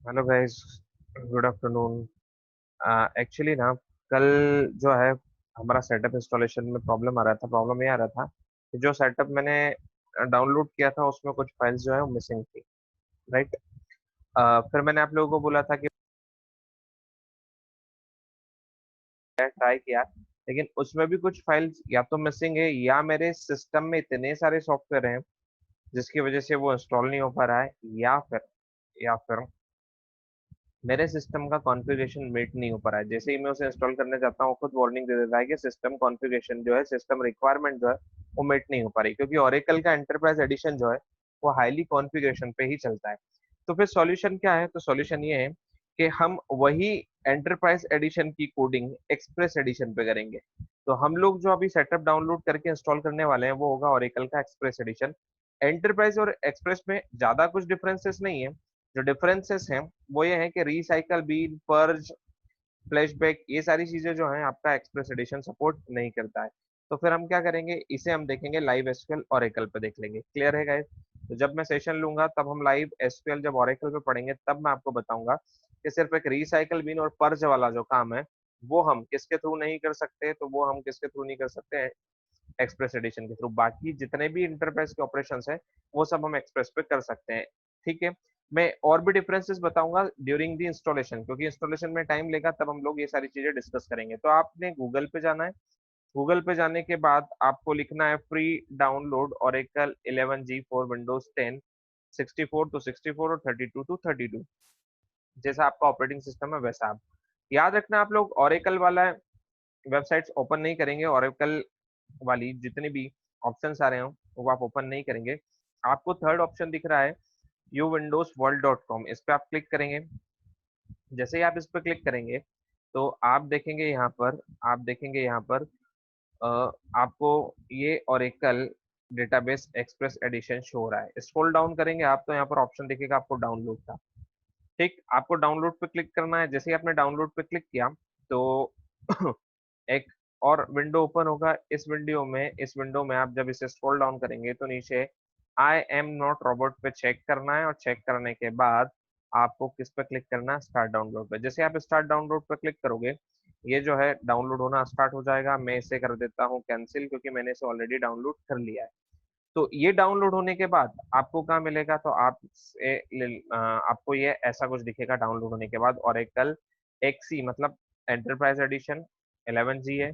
Hello guys, good afternoon. Actually ना, कल जो है हमारा सेटअप इंस्टॉलेशन में प्रॉब्लम आ रहा था। प्रॉब्लम ये आ रहा था कि जो सेटअप मैंने डाउनलोड किया था उसमें कुछ फाइल्स जो है वो मिसिंग थी। राइट। फिर मैंने आप लोगों को बोला था कि ट्राई किया, लेकिन उसमें भी कुछ फाइल्स या तो मिसिंग है या मेरे सिस्टम में इतने सारे सॉफ्टवेयर हैं जिसकी वजह से वो इंस्टॉल नहीं हो पा रहा है, या फिर मेरे सिस्टम का कॉन्फ़िगरेशन मेट नहीं हो पा रहा है। जैसे ही मैं उसे इंस्टॉल करने जाता हूँ खुद वार्निंग दे देता है कि सिस्टम कॉन्फ़िगरेशन जो है, सिस्टम रिक्वायरमेंट जो है वो मेट नहीं हो पा रही, क्योंकि ओरेकल का एंटरप्राइज एडिशन जो है वो हाईली कॉन्फ़िगरेशन पे ही चलता है। तो फिर सॉल्यूशन क्या है? तो सॉल्यूशन ये है कि हम वही एंटरप्राइज एडिशन की कोडिंग एक्सप्रेस एडिशन पे करेंगे। तो हम लोग जो अभी सेटअप डाउनलोड करके इंस्टॉल करने वाले हैं वो होगा ओरेकल का एक्सप्रेस एडिशन। एंटरप्राइज और एक्सप्रेस में ज्यादा कुछ डिफरेंसेस नहीं है। जो डिफरेंसेस हैं वो ये है कि रिसाइकल, बीन, पर्ज, फ्लैशबैक, ये सारी चीजें जो हैं आपका एक्सप्रेस एडिशन सपोर्ट नहीं करता है। तो फिर हम क्या करेंगे, इसे हम देखेंगे लाइव एसक्यूएल ओरेकल पे देख लेंगे। क्लियर है गाइस? तो जब मैं सेशन लूंगा तब हम लाइव एसक्यूएल जब ओरेकल पे पढ़ेंगे तब मैं आपको बताऊंगा कि सिर्फ एक रिसाइकल, बीन और पर्ज वाला जो काम है वो हम किसके थ्रू नहीं कर सकते, तो वो हम किसके थ्रू नहीं कर सकते हैं, एक्सप्रेस एडिशन के थ्रू। बाकी जितने भी इंटरप्राइज के ऑपरेशंस हैं वो सब हम एक्सप्रेस पे कर सकते हैं। ठीक है। मैं और भी डिफरेंसेस बताऊंगा ड्यूरिंग द इंस्टॉलेशन, क्योंकि इंस्टॉलेशन में टाइम लेगा, तब हम लोग ये सारी चीजें डिस्कस करेंगे। तो आपने गूगल पे जाना है। गूगल पे जाने के बाद आपको लिखना है free download Oracle 11G for Windows 10, 64 to 64 और 32 टू 32। जैसा आपका ऑपरेटिंग सिस्टम है वैसा आप याद रखना। आप लोग ओरेकल वाला वेबसाइट्स ओपन नहीं करेंगे। ओरेकल वाली जितनी भी ऑप्शंस आ रहे हो वो आप ओपन नहीं करेंगे। आपको थर्ड ऑप्शन दिख रहा है you Windows world dot com, इस पे आप क्लिक करेंगे। जैसे ही आप इस पे क्लिक करेंगे तो आप देखेंगे यहाँ पर अ, आपको ये Oracle database express edition show हो रहा है। स्क्रॉल डाउन करेंगे आप तो यहाँ पर ऑप्शन दिखेगा आपको डाउनलोड का। ठीक, आपको डाउनलोड पे क्लिक करना है। जैसे ही आपने डाउनलोड पे क्लिक किया तो एक और विंडो ओपन होगा। इस विंडो में आप जब इसे स्क्रॉल डाउन करेंगे तो नीचे आई एम नॉट रोबोट पे चेक करना है, और चेक करने के बाद आपको किस पे क्लिक करना है, स्टार्ट डाउनलोड पे। जैसे आप स्टार्ट डाउनलोड पे क्लिक करोगे ये जो है डाउनलोड होना स्टार्ट हो जाएगा। मैं इसे कर देता हूँ कैंसिल, क्योंकि मैंने इसे ऑलरेडी डाउनलोड कर लिया है। तो ये डाउनलोड होने के बाद आपको कहाँ मिलेगा, तो आपको ये ऐसा कुछ दिखेगा डाउनलोड होने के बाद। ओरेकल एक्सी मतलब एंटरप्राइज एडिशन 11G है।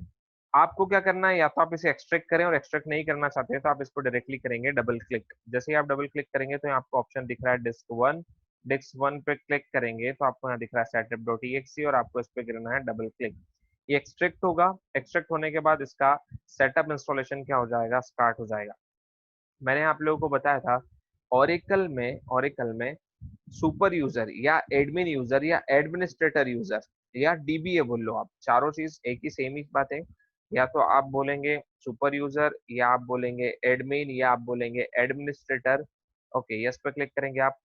आपको क्या करना है, या तो आप इसे एक्सट्रैक्ट करें, और एक्सट्रैक्ट नहीं करना चाहते हैं तो आप इस पर डायरेक्टली करेंगे डबल क्लिक। जैसे ही आप डबल क्लिक करेंगे तो यहाँ आपको ऑप्शन दिख रहा है डिस्क 1। डिस्क 1 पे क्लिक करेंगे तो आपको यहाँ दिख रहा है सेटअप डॉट ई और आपको इस पे करना है डबल क्लिक। ये एक्सट्रैक्ट होगा। एक्सट्रैक्ट होने के बाद इसका सेटअप इंस्टॉलेशन क्या हो जाएगा, स्टार्ट हो जाएगा। मैंने आप लोगों को बताया था ओरेकल में सुपर यूजर या एडमिन यूजर या एडमिनिस्ट्रेटर यूजर या डीबीए बोल लो, आप चारों चीज एक ही सेम ही बात है। या तो आप बोलेंगे सुपर यूजर, या आप बोलेंगे एडमिन, या आप बोलेंगे एडमिनिस्ट्रेटर। ओके, यस पे क्लिक करेंगे आप।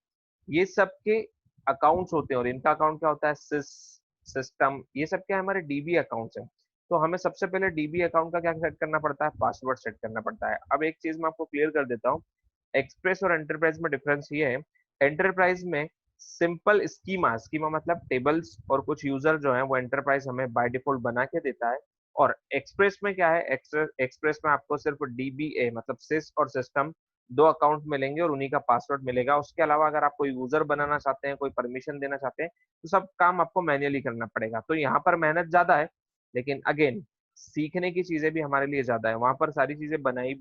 ये सब के अकाउंट्स होते हैं, और इनका अकाउंट क्या होता है, सिस्टम, ये सब क्या है, हमारे डीबी अकाउंट्स हैं। तो हमें सबसे पहले डीबी अकाउंट का क्या सेट करना पड़ता है, पासवर्ड सेट करना पड़ता है। अब एक चीज मैं आपको क्लियर कर देता हूँ, एक्सप्रेस और एंटरप्राइज में डिफरेंस ये है। एंटरप्राइज में सिंपल स्कीमा, स्कीमा मतलब टेबल्स और कुछ यूजर जो है वो एंटरप्राइज हमें बाय डिफॉल्ट बना के देता है। और एक्सप्रेस में क्या है, एक्सप्रेस में आपको सिर्फ डीबीए मतलब सिस और सिस्टम दो अकाउंट मिलेंगे और उन्हीं का पासवर्ड मिलेगा। उसके अलावा अगर आप कोई यूजर बनाना चाहते हैं, कोई परमिशन देना चाहते हैं, तो सब काम आपको मैन्युअली करना पड़ेगा। तो यहाँ पर मेहनत ज्यादा है, लेकिन अगेन सीखने की चीजें भी हमारे लिए ज्यादा है। वहां पर सारी चीजें बनी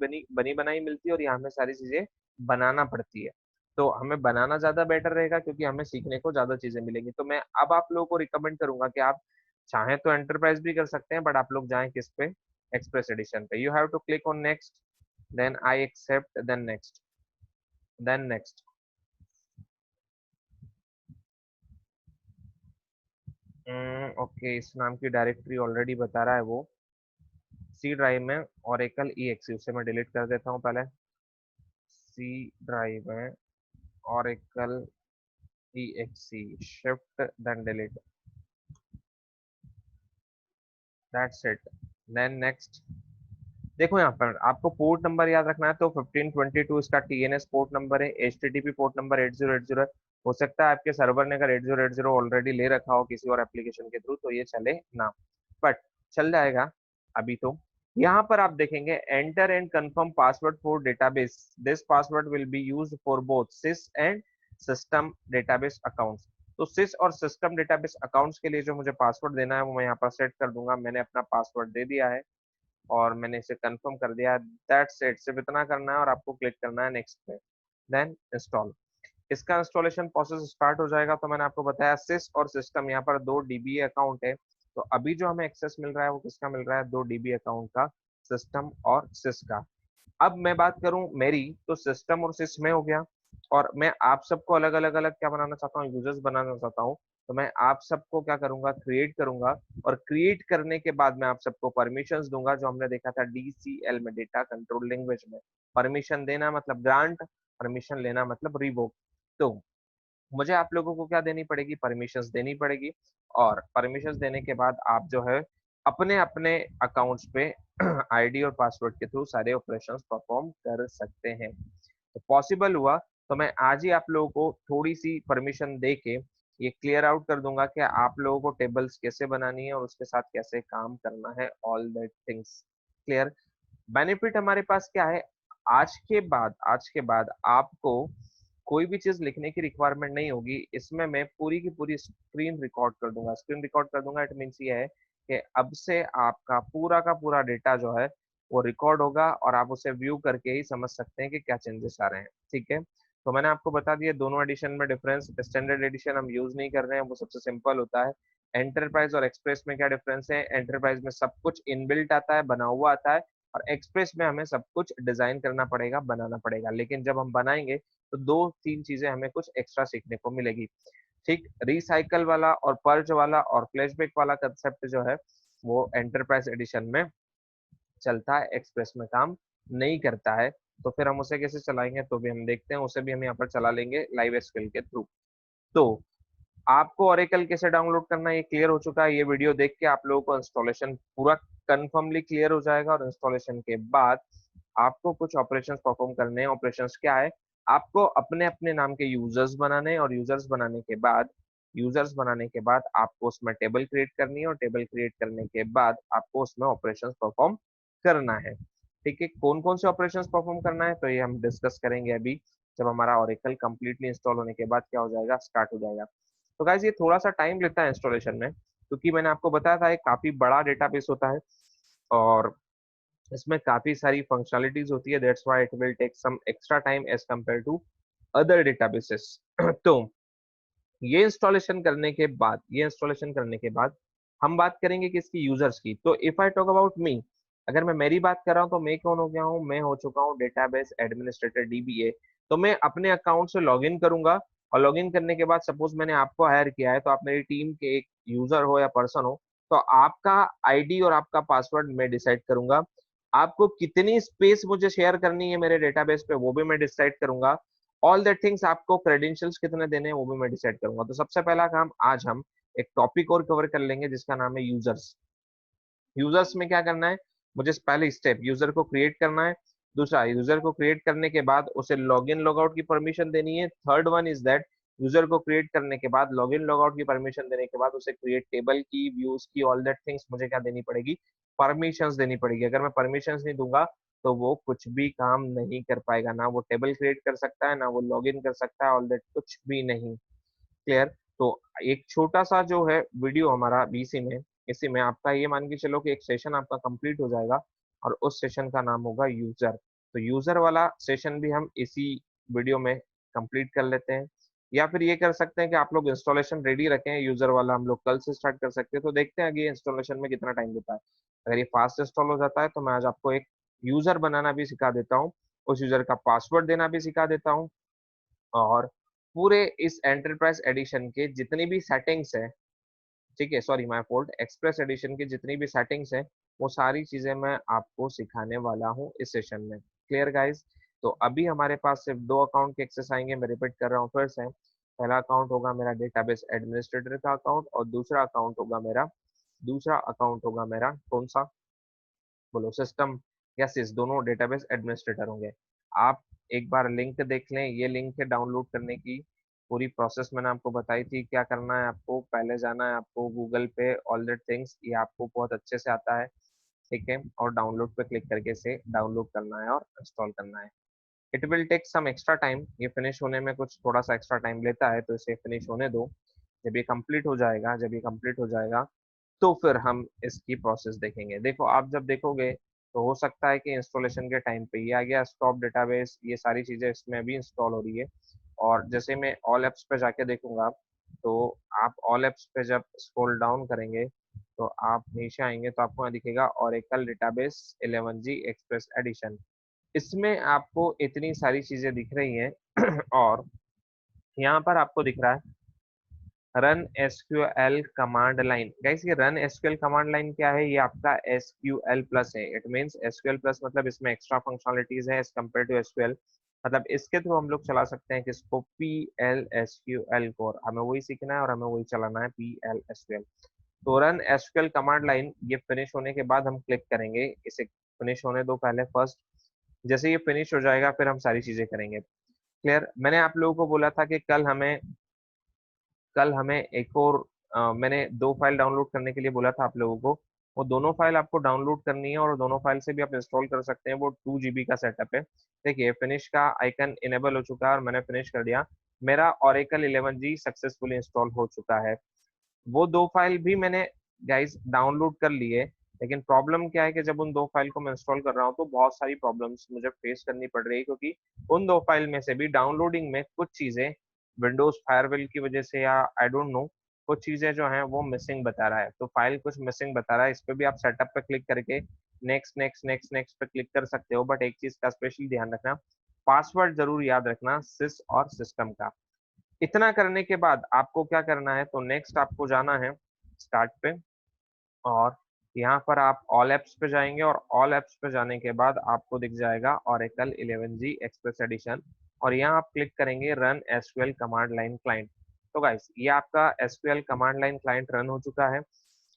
बनाई मिलती है, और यहाँ हमें सारी चीजें बनाना पड़ती है। तो हमें बनाना ज्यादा बेटर रहेगा, क्योंकि हमें सीखने को ज्यादा चीजें मिलेंगी। तो मैं अब आप लोगों को रिकमेंड करूंगा कि आप चाहें तो एंटरप्राइज भी कर सकते हैं, बट आप लोग जाएं किस पे, एक्सप्रेस एडिशन पे। You have to click on next, then I accept, then next, then next. Okay, इस नाम की डायरेक्टरी ऑलरेडी बता रहा है वो सी ड्राइव में ओरेकल ई एक्सी, उसे मैं डिलीट कर देता हूँ पहले। सी ड्राइव में Oracle E XE, shift then delete, that's it, then next. देखो यहाँ पर आपको पोर्ट नंबर याद रखना है, तो 1522 इसका टीएनएस पोर्ट नंबर है, एचटीटीपी पोर्ट नंबर 8080 है, हो सकता है आपके सर्वर ने अगर 8080 ऑलरेडी ले रखा हो किसी और एप्लीकेशन के थ्रू तो ये चले ना, बट चल जाएगा अभी तो। यहाँ पर आप देखेंगे enter and confirm password for database, this password will be used for both SYS and system database accounts. तो सिस और सिस्टम डेटाबेस अकाउंट्स के लिए जो मुझे पासवर्ड देना है वो मैं यहाँ पर सेट कर दूंगा। मैंने अपना पासवर्ड दे दिया है और मैंने इसे कंफर्म कर दिया है। दैट्स इट, सिर्फ इतना करना है और आपको क्लिक करना है नेक्स्ट पे, देन इंस्टॉल। इसका इंस्टॉलेशन प्रोसेस स्टार्ट हो जाएगा। तो मैंने आपको बताया सिस और सिस्टम, यहाँ पर 2 DB अकाउंट है। तो अभी जो हमें एक्सेस मिल रहा है वो किसका मिल रहा है, 2 DB अकाउंट का, सिस्टम और सिस का। अब मैं बात करूं मेरी, तो सिस्टम और सिस में हो गया, और मैं आप सबको अलग अलग अलग क्या बनाना चाहता हूँ, यूजर्स बनाना चाहता हूँ। तो मैं आप सबको क्या करूंगा, क्रिएट करूंगा, और क्रिएट करने के बाद मैं आप सबको परमिशंस दूंगा, जो हमने देखा था DCL में, डेटा कंट्रोल लैंग्वेज में। परमिशन देना मतलब ग्रांट, परमिशन लेना मतलब रिवोक। तो मुझे आप लोगों को क्या देनी पड़ेगी, परमिशंस देनी पड़ेगी, और परमिशंस देने के बाद आप जो है अपने अपने अकाउंट्स पे आईडी और पासवर्ड के थ्रू सारे ऑपरेशंस परफॉर्म कर सकते हैं। तो पॉसिबल हुआ तो मैं आज ही आप लोगों को थोड़ी सी परमिशन दे के ये क्लियर आउट कर दूंगा कि आप लोगों को टेबल्स कैसे बनानी है और उसके साथ कैसे काम करना है, all that things clear. Benefit हमारे पास क्या है, आज के बाद आपको कोई भी चीज लिखने की रिक्वायरमेंट नहीं होगी। इसमें मैं पूरी की पूरी स्क्रीन रिकॉर्ड कर दूंगा। स्क्रीन रिकॉर्ड कर दूंगा इट मीन्स ये है कि अब से आपका पूरा का पूरा डेटा जो है वो रिकॉर्ड होगा, और आप उसे व्यू करके ही समझ सकते हैं कि क्या चेंजेस आ रहे हैं। ठीक है, तो मैंने आपको बता दिया दोनों एडिशन में डिफरेंस। स्टैंडर्ड एडिशन हम यूज नहीं कर रहे हैं, वो सबसे सिंपल होता है। एंटरप्राइज और एक्सप्रेस में क्या डिफरेंस है, एंटरप्राइज में सब कुछ इनबिल्ट आता है, बना हुआ आता है, और एक्सप्रेस में हमें सब कुछ डिजाइन करना पड़ेगा, बनाना पड़ेगा। लेकिन जब हम बनाएंगे तो 2-3 चीजें हमें कुछ एक्स्ट्रा सीखने को मिलेगी। ठीक, रिसाइकल वाला और पर्ज वाला और फ्लैशबैक वाला कंसेप्ट जो है वो एंटरप्राइज एडिशन में चलता है, एक्सप्रेस में काम नहीं करता है। तो फिर हम उसे कैसे चलाएंगे तो भी हम देखते हैं, उसे भी हम यहाँ पर चला लेंगे लाइव एसक्यूएल के थ्रू। तो आपको ओरेकल कैसे डाउनलोड करना है ये क्लियर हो चुका है। ये वीडियो देख के आप लोगों को इंस्टॉलेशन पूरा कंफर्मली क्लियर हो जाएगा, और इंस्टॉलेशन के बाद आपको कुछ ऑपरेशंस परफॉर्म करने हैं। ऑपरेशंस क्या है, आपको अपने अपने नाम के यूजर्स बनाने हैं, और यूजर्स बनाने के बाद आपको उसमें टेबल क्रिएट करनी है, और टेबल क्रिएट करने के बाद आपको उसमें ऑपरेशंस परफॉर्म करना है। ठीक है, कौन कौन से ऑपरेशंस परफॉर्म करना है तो ये हम डिस्कस करेंगे अभी, जब हमारा ओरेकल कंप्लीटली इंस्टॉल होने के बाद क्या हो जाएगा, स्टार्ट हो जाएगा। तो गाइज ये थोड़ा सा टाइम लेता है इंस्टॉलेशन में, क्योंकि मैंने आपको बताया था एक काफी बड़ा डेटाबेस होता है, और इसमें काफी सारी फंक्शनलिटीज होती है। That's why it will take some extra time as compare to other databases. तो ये इंस्टॉलेशन करने के बाद हम बात करेंगे किसकी, यूजर्स की। तो if I talk about me, अगर मैं मेरी बात कर रहा हूँ तो मैं कौन हो गया हूँ, मैं हो चुका हूँ डेटाबेस एडमिनिस्ट्रेटर DBA। तो मैं अपने अकाउंट से लॉगिन करूंगा, और लॉगिन करने के बाद सपोज मैंने आपको हायर किया है, तो आप मेरी टीम के एक यूजर हो या पर्सन हो, तो आपका आईडी और आपका पासवर्ड मैं डिसाइड करूंगा। आपको कितनी स्पेस मुझे शेयर करनी है मेरे डेटाबेस पे वो भी मैं डिसाइड करूंगा। ऑल दैट थिंग्स, आपको क्रेडेंशियल्स कितने देने हैं वो भी मैं डिसाइड करूंगा। तो सबसे पहला काम आज हम एक टॉपिक और कवर कर लेंगे जिसका नाम है यूजर्स। यूजर्स में क्या करना है, मुझे पहले स्टेप यूजर को क्रिएट करना है। दूसरा, यूजर को क्रिएट करने के बाद उसे लॉगिन लॉगआउट की परमिशन देनी है। Third one is that, user को क्रिएट करने के बाद लॉगिन लॉगआउट की परमिशन देने के बाद उसे क्रिएट टेबल की, व्यूज की, ऑल दैट थिंग्स मुझे क्या देनी पड़ेगी, परमिशंस देनी पड़ेगी। अगर मैं परमिशंस नहीं दूंगा तो वो कुछ भी काम नहीं कर पाएगा, ना वो टेबल क्रिएट कर सकता है, ना वो लॉगिन कर सकता है, ऑल दैट कुछ भी नहीं। क्लियर। तो एक छोटा सा जो है वीडियो हमारा बीसी में, इसी में आपका ये मान के चलो कि एक सेशन आपका कंप्लीट हो जाएगा, और उस सेशन का नाम होगा यूजर। तो यूजर वाला सेशन भी हम इसी वीडियो में कंप्लीट कर लेते हैं। या फिर ये कर सकते हैं कि आप लोग इंस्टॉलेशन रेडी रखें, यूजर वाला हम लोग कल से स्टार्ट कर सकते हैं। तो देखते हैं आगे इंस्टॉलेशन में कितना टाइम लेता है। अगर ये फास्ट इंस्टॉल हो जाता है तो मैं आज आपको एक यूजर बनाना भी सिखा देता हूँ, उस यूजर का पासवर्ड देना भी सिखा देता हूँ, और पूरे इस एंटरप्राइज एडिशन के जितनी भी सेटिंग्स है, ठीक है, sorry my fault, express edition की जितनी भी सेटिंग्स है वो सारी चीजें मैं आपको सिखाने वाला हूँ इस सेशन में। Clear guys. तो अभी हमारे पास सिर्फ 2 अकाउंट के एक्सेस आएंगे, मैं रिपीट कर रहा हूँ फिर से। पहला अकाउंट होगा मेरा डेटाबेस एडमिनिस्ट्रेटर का अकाउंट, और दूसरा अकाउंट होगा मेरा कौन सा, बोलो, सिस्टम या सिस, दोनों डेटाबेस एडमिनिस्ट्रेटर होंगे। आप एक बार लिंक देख लें, ये लिंक है डाउनलोड करने की, पूरी प्रोसेस मैंने आपको बताई थी। क्या करना है आपको, पहले जाना है आपको गूगल पे ऑल दैट थिंग्स, ये आपको बहुत अच्छे से आता है, ठीक है, और डाउनलोड पे क्लिक करके इसे डाउनलोड करना है और इंस्टॉल करना है। It will take some extra time, ये फिनिश होने में कुछ थोड़ा सा एक्स्ट्रा टाइम लेता है, तो इसे फिनिश होने दो। जब ये कंप्लीट हो जाएगा तो फिर हम इसकी प्रोसेस देखेंगे। देखो आप जब देखोगे तो हो सकता है कि इंस्टॉलेशन के टाइम पे ये आ गया स्टॉप डेटाबेस, ये सारी चीजें इसमें भी इंस्टॉल हो रही है। और जैसे मैं ऑल एप्स पे जाके देखूंगा, तो आप ऑल एप्स पे जब स्क्रॉल डाउन करेंगे तो आप नीचे आएंगे तो आपको यहाँ दिखेगा Oracle database 11G express addition. इसमें आपको इतनी सारी चीजें दिख रही हैं और यहाँ पर आपको दिख रहा है run SQL command line. Guys ये रन एसक्यूएल कमांड लाइन क्या है, ये आपका एसक्यूएल प्लस है। इट मींस एसक्यूएल प्लस मतलब इसमें एक्स्ट्रा फंक्शनलिटीज है एज कम्पेयर टू एसक्यूएल। मतलब इसके थ्रू हम लोग चला सकते हैं किसको, पी एल एसक्यूएल को। हमें वही सीखना है और हमें वही चलाना है, पी एल एसक्यूएल। तो रन एसक्यूएल कमांड लाइन ये फिनिश होने के बाद हम क्लिक करेंगे, इसे फिनिश होने दो पहले फर्स्ट। जैसे ये फिनिश हो जाएगा फिर हम सारी चीजें करेंगे। क्लियर। मैंने आप लोगों को बोला था कि कल हमें एक और मैंने 2 फाइल डाउनलोड करने के लिए बोला था आप लोगों को। वो दोनों फाइल आपको डाउनलोड करनी है और दोनों फाइल से भी आप इंस्टॉल कर सकते हैं। वो 2 GB का सेटअप है। देखिए फिनिश का आइकन इनेबल हो चुका है और मैंने फिनिश कर दिया। मेरा ओरेकल 11G सक्सेसफुली इंस्टॉल हो चुका है। वो 2 फाइल भी मैंने गाइस डाउनलोड कर लिए। लेकिन प्रॉब्लम क्या है कि जब उन 2 फाइल को मैं इंस्टॉल कर रहा हूँ तो बहुत सारी प्रॉब्लम्स मुझे फेस करनी पड़ रही है, क्योंकि उन 2 फाइल में से भी डाउनलोडिंग में कुछ चीजें विंडोज फायरवेल की वजह से या आई डोंट नो, कुछ चीजें जो हैं वो मिसिंग बता रहा है। तो फाइल कुछ मिसिंग बता रहा है। इस पे भी आप सेटअप पे क्लिक करके नेक्स्ट नेक्स्ट नेक्स्ट नेक्स्ट पे क्लिक कर सकते हो। बट एक चीज का स्पेशली ध्यान रखना, पासवर्ड जरूर याद रखना सिस और सिस्टम का। इतना करने के बाद आपको क्या करना है, तो नेक्स्ट आपको जाना है स्टार्ट पे, और यहाँ पर आप ऑल एप्स पे जाएंगे और ऑल एप्स पे जाने के बाद आपको दिख जाएगा ओरेकल 11G एक्सप्रेस एडिशन। और यहाँ आप क्लिक करेंगे run SQL command line client. तो गाइस ये आपका SQL command line client run हो चुका है।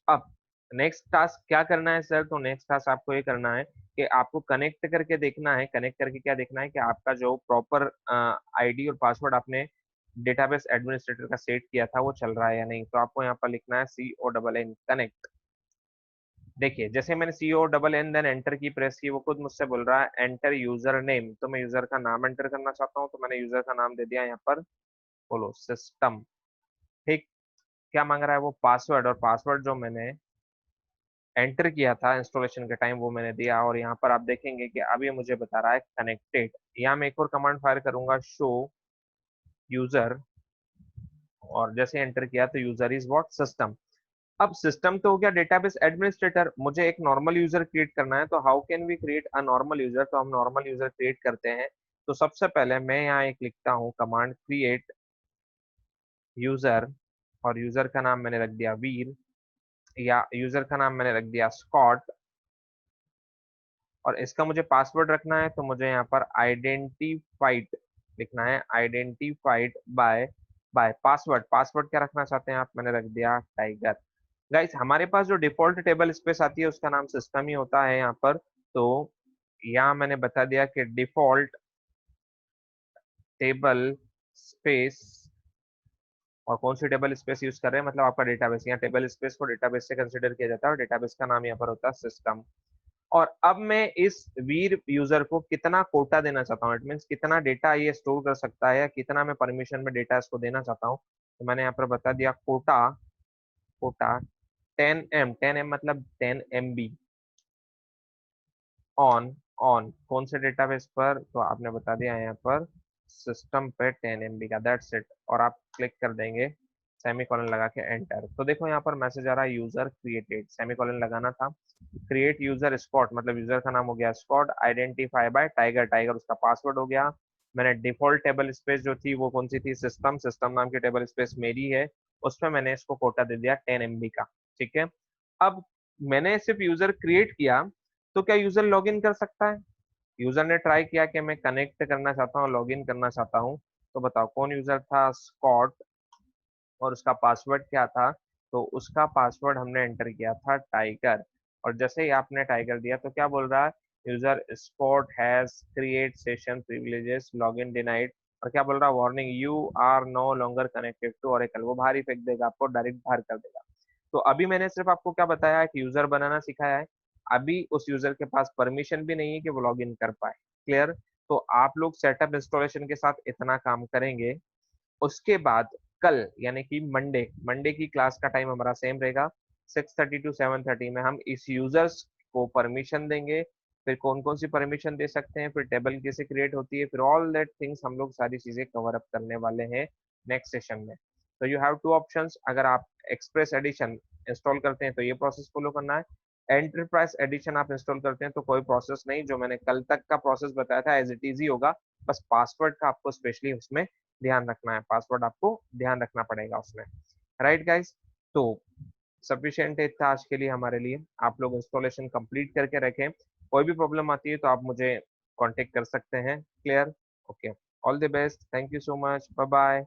अब नेक्स्ट टास्क क्या करना है सर, तो नेक्स्ट टास्क आपको ये करना है कि आपको कनेक्ट करके देखना है। कनेक्ट करके क्या देखना है कि आपका जो प्रॉपर आईडी और पासवर्ड आपने डेटाबेस एडमिनिस्ट्रेटर का सेट किया था वो चल रहा है या नहीं। तो आपको यहाँ पर लिखना है CONN कनेक्ट। देखिए जैसे मैंने CONN देन एंटर की प्रेस की, वो खुद मुझसे बोल रहा है एंटर यूजर नेम। तो मैं यूजर का नाम एंटर करना चाहता हूँ, तो मैंने यूजर का नाम दे दिया यहाँ पर, बोलो सिस्टम। ठीक। क्या मांग रहा है वो पासवर्ड, और पासवर्ड जो मैंने एंटर किया था इंस्टॉलेशन के टाइम वो मैंने दिया। और यहाँ पर आप देखेंगे कि अब ये मुझे बता रहा है कनेक्टेड। यहाँ मैं एक और कमांड फायर करूंगा, शो यूजर, और जैसे एंटर किया तो यूजर इज व्हाट, सिस्टम। अब सिस्टम तो हो गया डेटाबेस एडमिनिस्ट्रेटर, मुझे एक नॉर्मल यूजर क्रिएट करना है। तो how can we create a normal user, तो हम नॉर्मल यूजर क्रिएट करते हैं। तो सबसे पहले मैं यहाँ एक लिखता हूँ कमांड क्रिएट यूजर, और यूजर का नाम मैंने रख दिया वीर, या यूजर का नाम मैंने रख दिया स्कॉट। और इसका मुझे पासवर्ड रखना है, तो मुझे यहाँ पर आइडेंटिफाइड लिखना है, आइडेंटिफाइड बाय पासवर्ड। पासवर्ड क्या रखना चाहते हैं आप, मैंने रख दिया टाइगर। गाइस हमारे पास जो डिफॉल्ट टेबल स्पेस आती है उसका नाम सिस्टम ही होता है यहाँ पर। तो यहाँ मैंने बता दिया कि डिफॉल्ट टेबल स्पेस, और कौन सी टेबल स्पेस यूज कर रहे हैं, मतलब आपका डेटाबेस। यहाँ टेबल स्पेस को डेटाबेस से कंसिडर किया जाता है और डेटाबेस का नाम यहाँ पर होता है सिस्टम। और अब मैं इस वीर यूजर को कितना कोटा देना चाहता हूँ, इट मीन्स कितना डेटा ये स्टोर कर सकता है या कितना मैं परमिशन में डेटा इसको देना चाहता हूँ। तो मैंने यहाँ पर बता दिया कोटा, कोटा 10M, 10M मतलब 10 MB ऑन कौन से डेटाबेस पर, तो आपने बता दिया यहाँ पर सिस्टम पे 10 MB का, दैट्स इट। और आप क्लिक कर देंगे सेमीकोलन लगा के एंटर। तो देखो यहाँ पर मैसेज आ रहा है यूजर क्रिएटेड, सेमीकोलन लगाना था। क्रिएट यूजर स्पॉट मतलब यूजर का नाम हो गया spot, identify by Tiger, tiger उसका पासवर्ड हो गया। मैंने डिफॉल्ट टेबल स्पेस जो थी वो कौन सी थी, सिस्टम, सिस्टम नाम की टेबल स्पेस मेरी है, उसमें मैंने इसको कोटा दे दिया 10 MB का। ठीक है। अब मैंने सिर्फ यूजर क्रिएट किया, तो क्या यूजर लॉगिन कर सकता है। यूजर ने ट्राई किया कि मैं कनेक्ट करना चाहता हूँ, लॉगिन करना चाहता हूँ। तो बताओ कौन यूजर था, स्कॉट, और उसका पासवर्ड क्या था, तो उसका पासवर्ड हमने एंटर किया था टाइगर। और जैसे ही आपने टाइगर दिया तो क्या बोल रहा है, user spot has create session privileges login denied. और क्या बोल रहा है, warning you are no longer connected to Oracle, वो बाहर ही फेंक देगा आपको, डायरेक्ट बाहर कर देगा। तो अभी मैंने सिर्फ आपको क्या बताया है कि यूजर बनाना सिखाया है, अभी उस यूजर के पास परमिशन भी नहीं है कि वो लॉग इन कर पाए। क्लियर? तो आप लोग सेटअप इंस्टॉलेशन के साथ इतना काम करेंगे। उसके बाद कल यानी कि मंडे, मंडे की क्लास का टाइम हमारा सेम रहेगा, 6:30 टू 7:30 में हम इस यूजर्स को परमिशन देंगे, फिर कौन कौन सी परमिशन दे सकते हैं, फिर टेबल कैसे क्रिएट होती है, फिर ऑल दैट थिंग्स हम लोग सारी चीजें कवर अप करने वाले हैं नेक्स्ट सेशन में। तो यू हैव टू ऑप्शंस, अगर आप एक्सप्रेस एडिशन इंस्टॉल करते हैं तो ये प्रोसेस फॉलो करना है, एंटरप्राइज एडिशन आप इंस्टॉल करते हैं तो कोई प्रोसेस नहीं, जो मैंने कल तक का प्रोसेस बताया था एज इट इज ही होगा, बस पासवर्ड का आपको स्पेशली उसमें ध्यान रखना है, पासवर्ड आपको ध्यान रखना पड़ेगा उसमें। Right guys? तो सफिशिएंट था आज के लिए हमारे लिए, आप लोग इंस्टॉलेशन कंप्लीट करके रखें, कोई भी प्रॉब्लम आती है तो आप मुझे कांटेक्ट कर सकते हैं। Clear? Okay, all the best, thank you so much, bye bye.